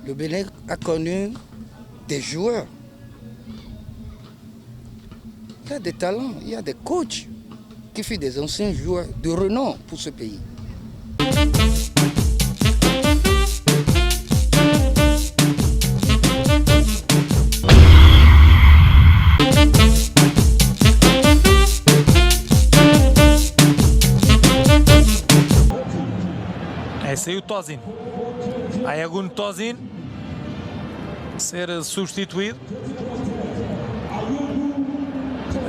Le Bénin a connu des joueurs. Il y a des talents, il y a des coachs qui font des anciens joueurs de renom pour ce pays. Esse aí o Tozin. Ayagun Tozin ser substituído.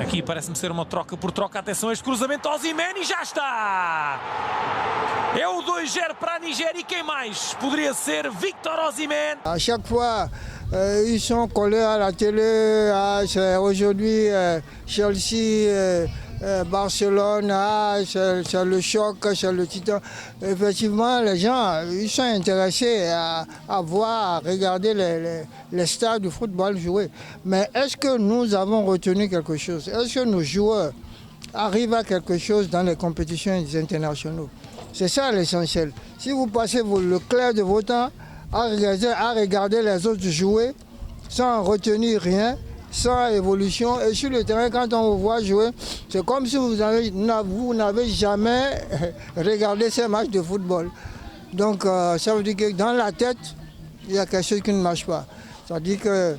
Aqui parece-me ser uma troca por troca. Atenção a este cruzamento. Osimhen e já está! É o 2-0 para a Nigéria e quem mais poderia ser? Victor Osimhen. À chaque fois, ils sont collés à la télé. Aujourd'hui, Chelsea, Barcelone, c'est le choc, c'est le titan. Effectivement, les gens ils sont intéressés à voir, à regarder les stars du football jouer. Mais est-ce que nous avons retenu quelque chose? Est-ce que nos joueurs arrivent à quelque chose dans les compétitions internationales? C'est ça l'essentiel. Si vous passez le clair de votre temps à regarder les autres jouer sans retenir rien, sans évolution, et sur le terrain, quand on vous voit jouer, c'est comme si vous n'avez jamais regardé ces matchs de football. Donc ça veut dire que dans la tête, il y a quelque chose qui ne marche pas. Ça veut dire que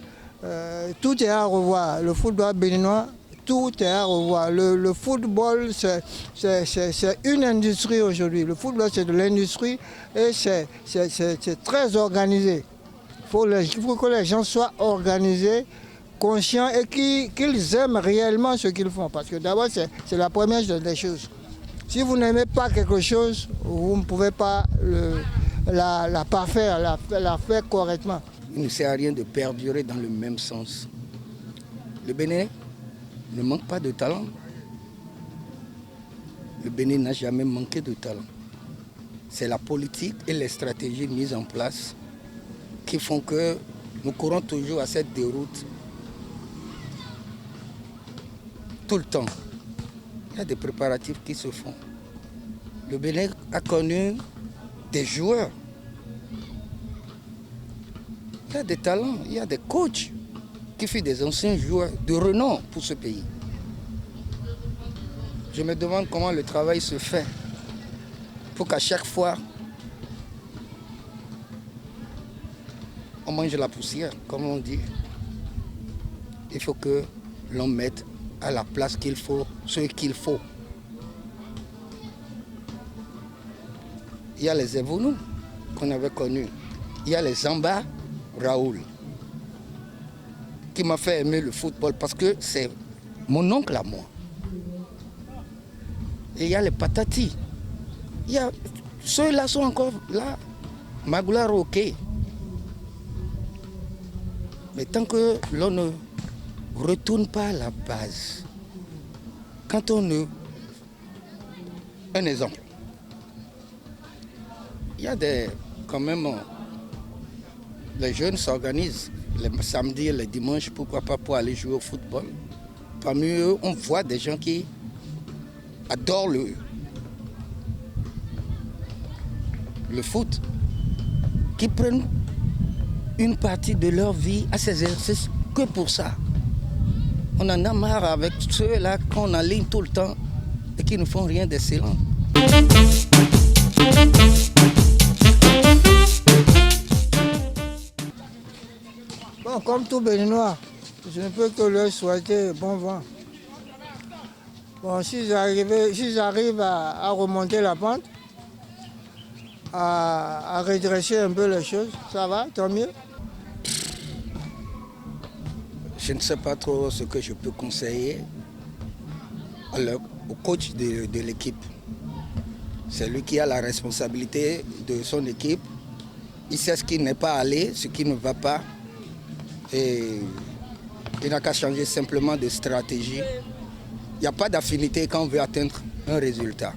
tout est à revoir. Le football béninois, tout est à revoir. Le football, c'est une industrie aujourd'hui. Le football, c'est de l'industrie et c'est très organisé. Il faut que les gens soient organisés, conscients et qu'ils aiment réellement ce qu'ils font. Parce que d'abord, c'est la première des choses. Si vous n'aimez pas quelque chose, vous ne pouvez pas la parfaire, la faire correctement. Il ne sert à rien de perdurer dans le même sens. Le Bénin ne manque pas de talent. Le Bénin n'a jamais manqué de talent. C'est la politique et les stratégies mises en place qui font que nous courons toujours à cette déroute tout le temps. Il y a des préparatifs qui se font. Le Bénin a connu des joueurs. Il y a des talents, il y a des coachs qui font des anciens joueurs de renom pour ce pays. Je me demande comment le travail se fait pour qu'à chaque fois, on mange la poussière, comme on dit. Il faut que l'on mette à la place qu'il faut, ce qu'il faut. Il y a les Evounou qu'on avait connus. Il y a les Zamba Raoul qui m'a fait aimer le football parce que c'est mon oncle à moi. Et il y a les Patati. Ceux-là sont encore là. Magoula ok. Mais tant que l'on ne retourne pas à la base, quand on ne... Un exemple. Il y a quand même, les jeunes s'organisent les samedis et les dimanches, pourquoi pas, pour aller jouer au football. Parmi eux, on voit des gens qui adorent le foot, qui prennent une partie de leur vie à ces exercices que pour ça. On en a marre avec ceux-là qu'on aligne tout le temps et qui ne font rien d'excellent. Bon, comme tout Béninois, je ne peux que leur souhaiter bon vent. Bon, s'ils arrivent à remonter la pente, à redresser un peu les choses, ça va, tant mieux. Je ne sais pas trop ce que je peux conseiller au coach de l'équipe. C'est lui qui a la responsabilité de son équipe. Il sait ce qui n'est pas allé, ce qui ne va pas. Et il n'a qu'à changer simplement de stratégie. Il n'y a pas d'affinité quand on veut atteindre un résultat.